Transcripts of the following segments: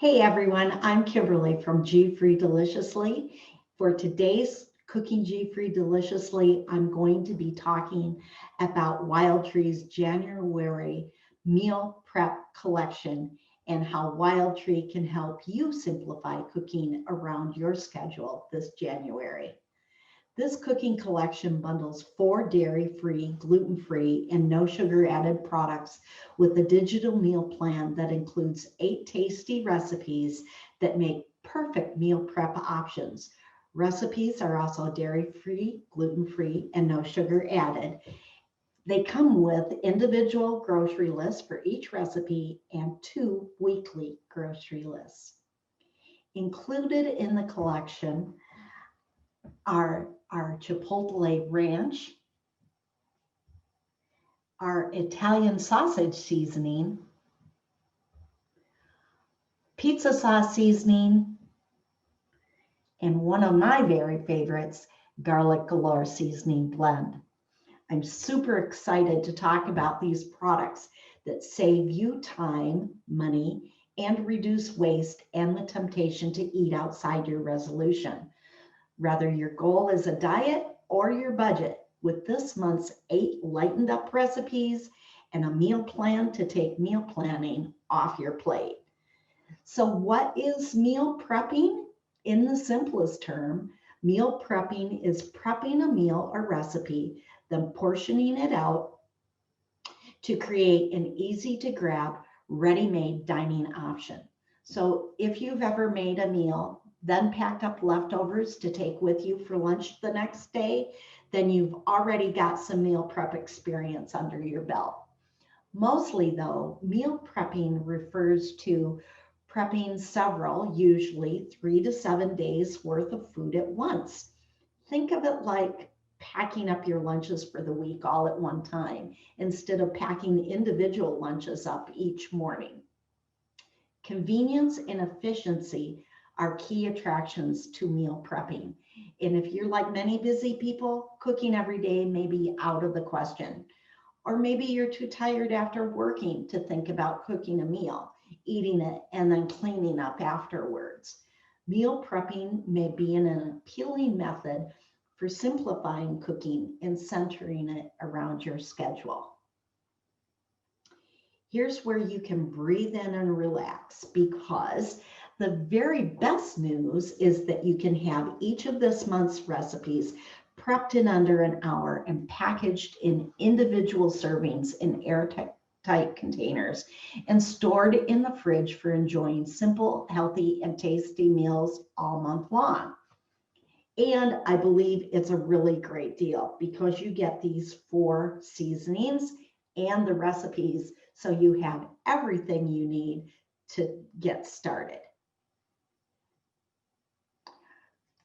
Hey everyone, I'm Kimberly from G-Free Deliciously. For today's Cooking G-Free Deliciously, I'm going to be talking about Wildtree's January meal prep collection and how Wildtree can help you simplify cooking around your schedule this January. This cooking collection bundles 4 dairy-free, gluten-free, and no sugar added products with a digital meal plan that includes 8 tasty recipes that make perfect meal prep options. Recipes are also dairy-free, gluten-free, and no sugar added. They come with individual grocery lists for each recipe and 2 weekly grocery lists. Included in the collection are our Chipotle Ranch, our Italian sausage seasoning, pizza sauce seasoning, and one of my very favorites, garlic galore seasoning blend. I'm super excited to talk about these products that save you time, money, and reduce waste and the temptation to eat outside your resolution. Whether your goal is a diet or your budget, with this month's 8 lightened up recipes and a meal plan to take meal planning off your plate. So what is meal prepping? In the simplest term, meal prepping is prepping a meal or recipe, then portioning it out to create an easy to grab, ready-made dining option. So if you've ever made a meal, then packed up leftovers to take with you for lunch the next day, then you've already got some meal prep experience under your belt. Mostly though, meal prepping refers to prepping several, usually 3 to 7 days worth of food at once. Think of it like packing up your lunches for the week all at one time, instead of packing individual lunches up each morning. Convenience and efficiency are key attractions to meal prepping. And if you're like many busy people, cooking every day may be out of the question. Or maybe you're too tired after working to think about cooking a meal, eating it, and then cleaning up afterwards. Meal prepping may be an appealing method for simplifying cooking and centering it around your schedule. Here's where you can breathe in and relax, because the very best news is that you can have each of this month's recipes prepped in under an hour and packaged in individual servings in airtight containers and stored in the fridge for enjoying simple, healthy, and tasty meals all month long. And I believe it's a really great deal because you get these 4 seasonings and the recipes, so you have everything you need to get started.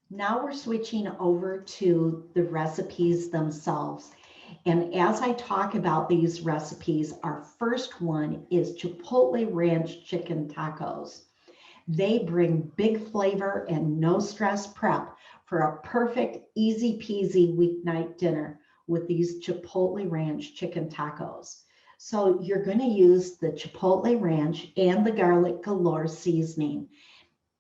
Now we're switching over to the recipes themselves. And as I talk about these recipes, our first one is Chipotle Ranch Chicken Tacos. They bring big flavor and no stress prep for a perfect, easy peasy weeknight dinner with these Chipotle Ranch Chicken Tacos. So you're going to use the Chipotle Ranch and the garlic galore seasoning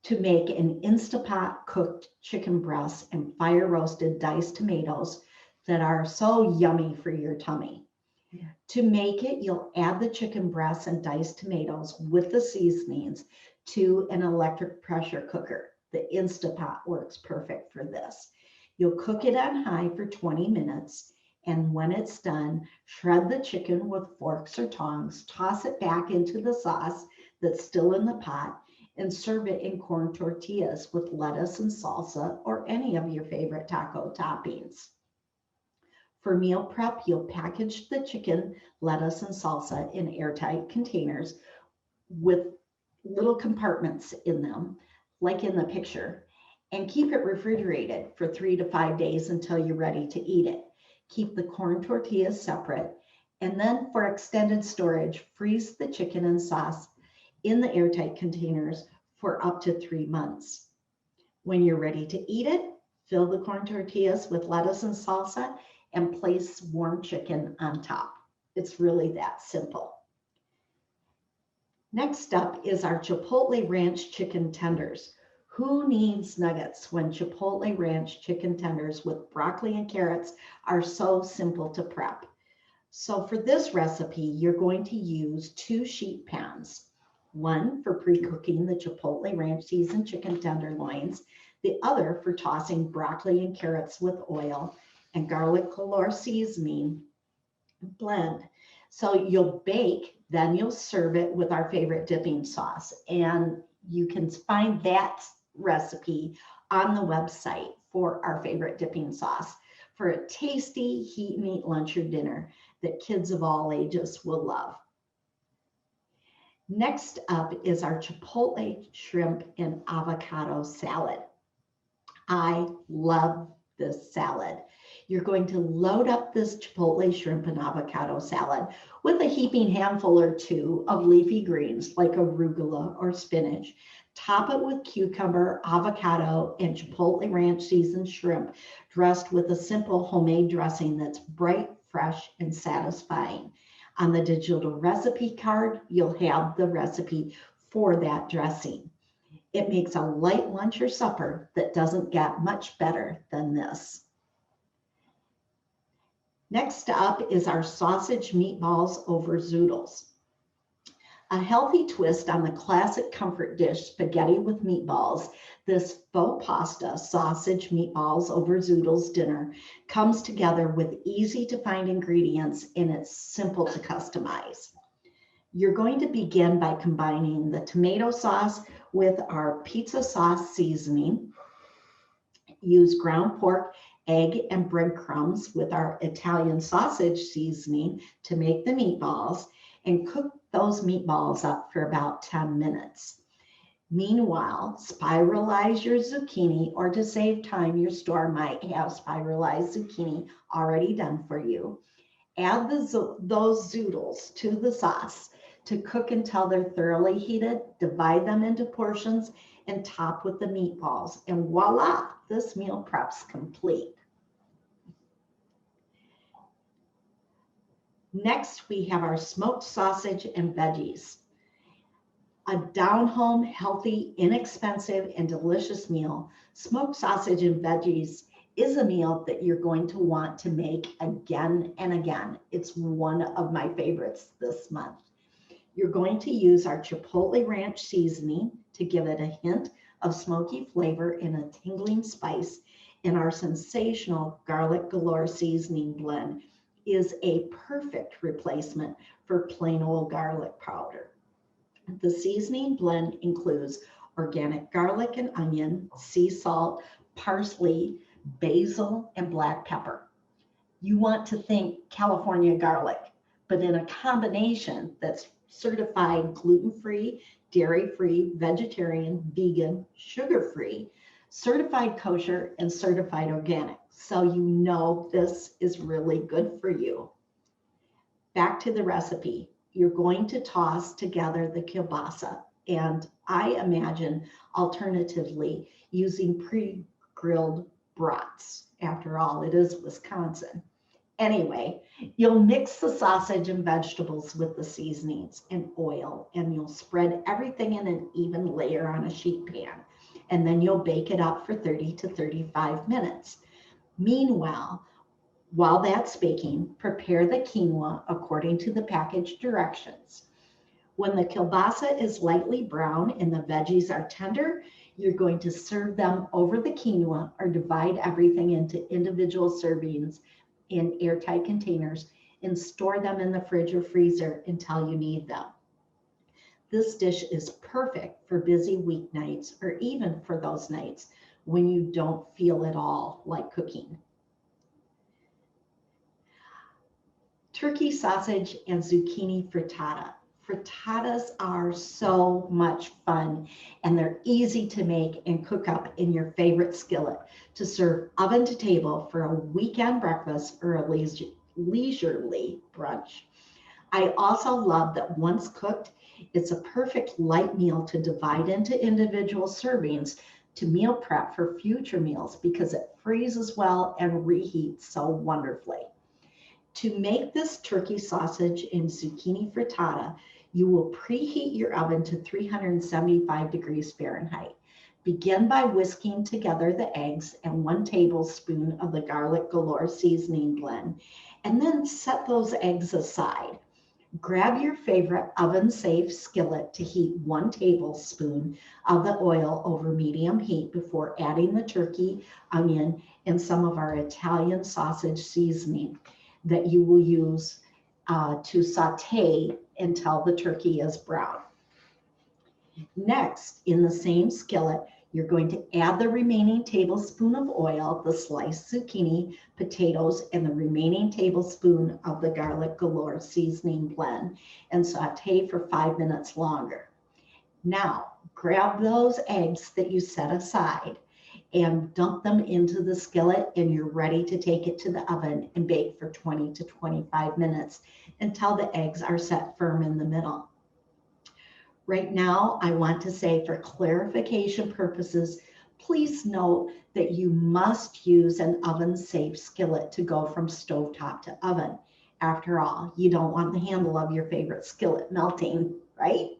to make an Instapot cooked chicken breast and fire roasted diced tomatoes that are so yummy for your tummy. To make it, you'll add the chicken breasts and diced tomatoes with the seasonings to an electric pressure cooker. The Instapot works perfect for this. You'll cook it on high for 20 minutes, and when it's done, shred the chicken with forks or tongs, toss it back into the sauce that's still in the pot, and serve it in corn tortillas with lettuce and salsa or any of your favorite taco toppings. For meal prep, you'll package the chicken, lettuce, and salsa in airtight containers with little compartments in them, like in the picture, and keep it refrigerated for 3 to 5 days until you're ready to eat it. Keep the corn tortillas separate, and then for extended storage, freeze the chicken and sauce in the airtight containers for up to 3 months. When you're ready to eat it, fill the corn tortillas with lettuce and salsa and place warm chicken on top. It's really that simple. Next up is our Chipotle Ranch chicken tenders. Who needs nuggets when Chipotle Ranch chicken tenders with broccoli and carrots are so simple to prep? So for this recipe, you're going to use 2 sheet pans, one for pre-cooking the Chipotle Ranch seasoned chicken tenderloins, the other for tossing broccoli and carrots with oil and garlic galore seasoning blend. So you'll bake, then you'll serve it with our favorite dipping sauce. And you can find that recipe on the website for our favorite dipping sauce for a tasty heat and eat lunch or dinner that kids of all ages will love. Next up is our Chipotle shrimp and avocado salad. I love this salad. You're going to load up this Chipotle shrimp and avocado salad with a heaping handful or two of leafy greens like arugula or spinach. Top it with cucumber, avocado, and Chipotle Ranch seasoned shrimp dressed with a simple homemade dressing that's bright, fresh, and satisfying. On the digital recipe card, you'll have the recipe for that dressing. It makes a light lunch or supper that doesn't get much better than this. Next up is our sausage meatballs over zoodles. A healthy twist on the classic comfort dish spaghetti with meatballs, this faux pasta sausage meatballs over zoodles dinner comes together with easy to find ingredients and it's simple to customize. You're going to begin by combining the tomato sauce with our pizza sauce seasoning. Use ground pork, egg, and breadcrumbs with our Italian sausage seasoning to make the meatballs and cook those meatballs up for about 10 minutes. Meanwhile, spiralize your zucchini, or to save time, your store might have spiralized zucchini already done for you. Add those zoodles to the sauce to cook until they're thoroughly heated. Divide them into portions and top with the meatballs. And voila, this meal prep's complete. Next, we have our smoked sausage and veggies. A down-home, healthy, inexpensive, and delicious meal. Smoked sausage and veggies is a meal that you're going to want to make again and again. It's one of my favorites this month. You're going to use our Chipotle Ranch seasoning to give it a hint of smoky flavor and a tingling spice, and our sensational garlic galore seasoning blend is a perfect replacement for plain old garlic powder. The seasoning blend includes organic garlic and onion, sea salt, parsley, basil, and black pepper. You want to think California garlic, but in a combination that's certified gluten-free, dairy-free, vegetarian, vegan, sugar-free, certified kosher, and certified organic. So you know this is really good for you. Back to the recipe. You're going to toss together the kielbasa, and I imagine alternatively using pre-grilled brats. After all, it is Wisconsin. Anyway, you'll mix the sausage and vegetables with the seasonings and oil, and you'll spread everything in an even layer on a sheet pan, and then you'll bake it up for 30 to 35 minutes. Meanwhile, while that's baking, prepare the quinoa according to the package directions. When the kielbasa is lightly brown and the veggies are tender, you're going to serve them over the quinoa or divide everything into individual servings in airtight containers and store them in the fridge or freezer until you need them. This dish is perfect for busy weeknights or even for those nights when you don't feel at all like cooking. Turkey sausage and zucchini frittata. Frittatas are so much fun and they're easy to make and cook up in your favorite skillet to serve oven to table for a weekend breakfast or a leisurely brunch. I also love that once cooked, it's a perfect light meal to divide into individual servings to meal prep for future meals because it freezes well and reheats so wonderfully. To make this turkey sausage and zucchini frittata, You will preheat your oven to 375 degrees Fahrenheit. Begin by whisking together the eggs and 1 tablespoon of the garlic galore seasoning blend, and then set those eggs aside. Grab your favorite oven-safe skillet to heat 1 tablespoon of the oil over medium heat before adding the turkey, onion, and some of our Italian sausage seasoning that you will use to saute until the turkey is brown. Next, in the same skillet, you're going to add the remaining tablespoon of oil, the sliced zucchini, potatoes, and the remaining tablespoon of the garlic galore seasoning blend and saute for 5 minutes longer. Now, grab those eggs that you set aside and dump them into the skillet, and you're ready to take it to the oven and bake for 20 to 25 minutes until the eggs are set firm in the middle. Right now, I want to say, for clarification purposes, please note that you must use an oven-safe skillet to go from stovetop to oven. After all, you don't want the handle of your favorite skillet melting, right?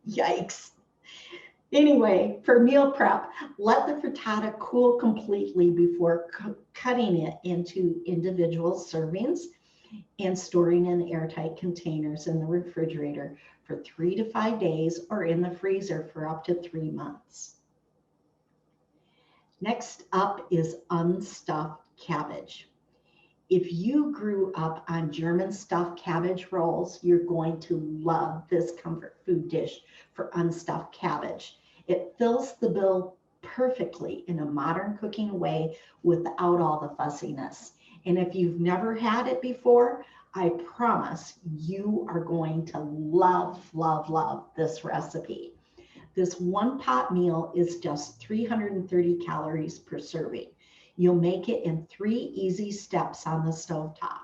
Yikes. Anyway, for meal prep, let the frittata cool completely before cutting it into individual servings and storing in airtight containers in the refrigerator for 3 to 5 days or in the freezer for up to 3 months. Next up is unstuffed cabbage. If you grew up on German stuffed cabbage rolls, you're going to love this comfort food dish for unstuffed cabbage. It fills the bill perfectly in a modern cooking way without all the fussiness. And if you've never had it before, I promise you are going to love, love, love this recipe. This 1-pot meal is just 330 calories per serving. You'll make it in 3 easy steps on the stovetop.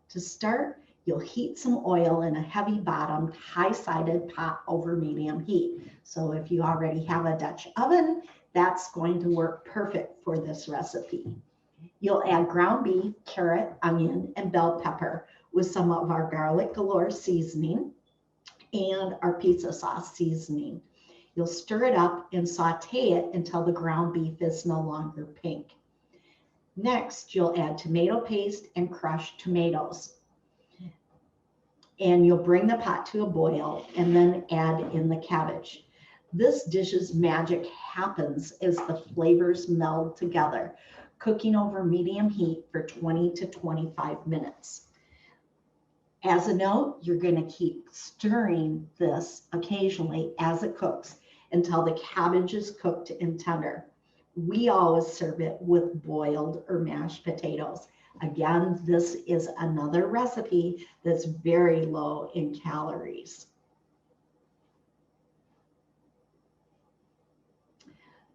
To start, you'll heat some oil in a heavy-bottomed, high-sided pot over medium heat. So if you already have a Dutch oven, that's going to work perfect for this recipe. You'll add ground beef, carrot, onion, and bell pepper with some of our garlic galore seasoning and our pizza sauce seasoning. You'll stir it up and saute it until the ground beef is no longer pink. Next, you'll add tomato paste and crushed tomatoes. And you'll bring the pot to a boil and then add in the cabbage. This dish's magic happens as the flavors meld together, cooking over medium heat for 20 to 25 minutes. As a note, you're going to keep stirring this occasionally as it cooks until the cabbage is cooked and tender. We always serve it with boiled or mashed potatoes. Again, this is another recipe that's very low in calories.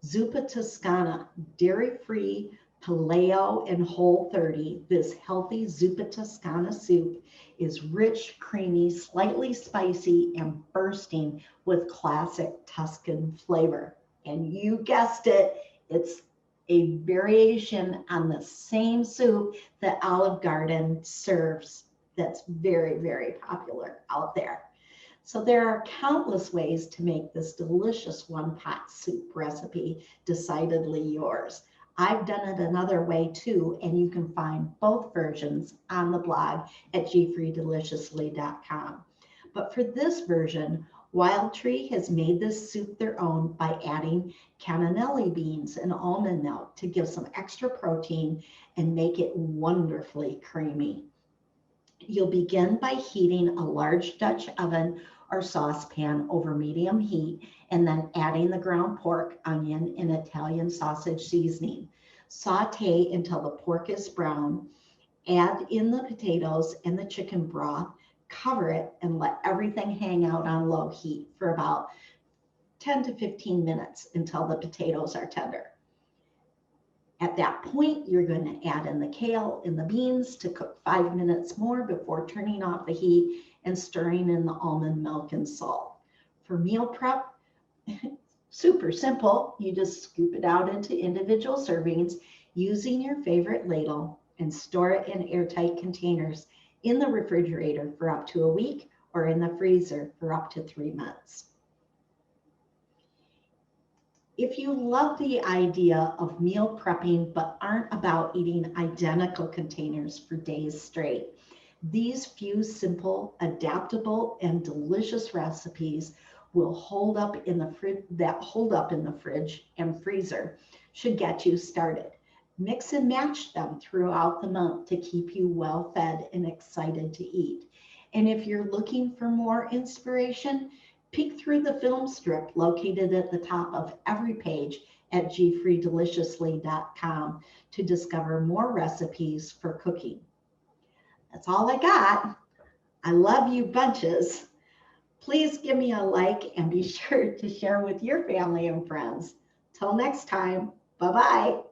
Zuppa Toscana, dairy-free, paleo, and Whole30. This healthy Zuppa Toscana soup is rich, creamy, slightly spicy, and bursting with classic Tuscan flavor. And you guessed it, it's a variation on the same soup that Olive Garden serves that's very, very popular out there. So there are countless ways to make this delicious 1-pot soup recipe decidedly yours. I've done it another way too, and you can find both versions on the blog at gfreedeliciously.com. But for this version, Wildtree has made this soup their own by adding cannellini beans and almond milk to give some extra protein and make it wonderfully creamy. You'll begin by heating a large Dutch oven or saucepan over medium heat and then adding the ground pork, onion, and Italian sausage seasoning. Saute until the pork is brown. Add in the potatoes and the chicken broth. Cover it and let everything hang out on low heat for about 10 to 15 minutes until the potatoes are tender. At that point, you're going to add in the kale and the beans to cook 5 minutes more before turning off the heat and stirring in the almond milk and salt. For meal prep, super simple. You just scoop it out into individual servings using your favorite ladle and store it in airtight containers in the refrigerator for up to a week or in the freezer for up to 3 months. If you love the idea of meal prepping but aren't about eating identical containers for days straight, these few simple, adaptable, and delicious recipes will hold up in the fridge and freezer should get you started. Mix and match them throughout the month to keep you well fed and excited to eat. And if you're looking for more inspiration, peek through the film strip located at the top of every page at gfreedeliciously.com to discover more recipes for cooking. That's all I got. I love you bunches. Please give me a like and be sure to share with your family and friends. Till next time, bye-bye.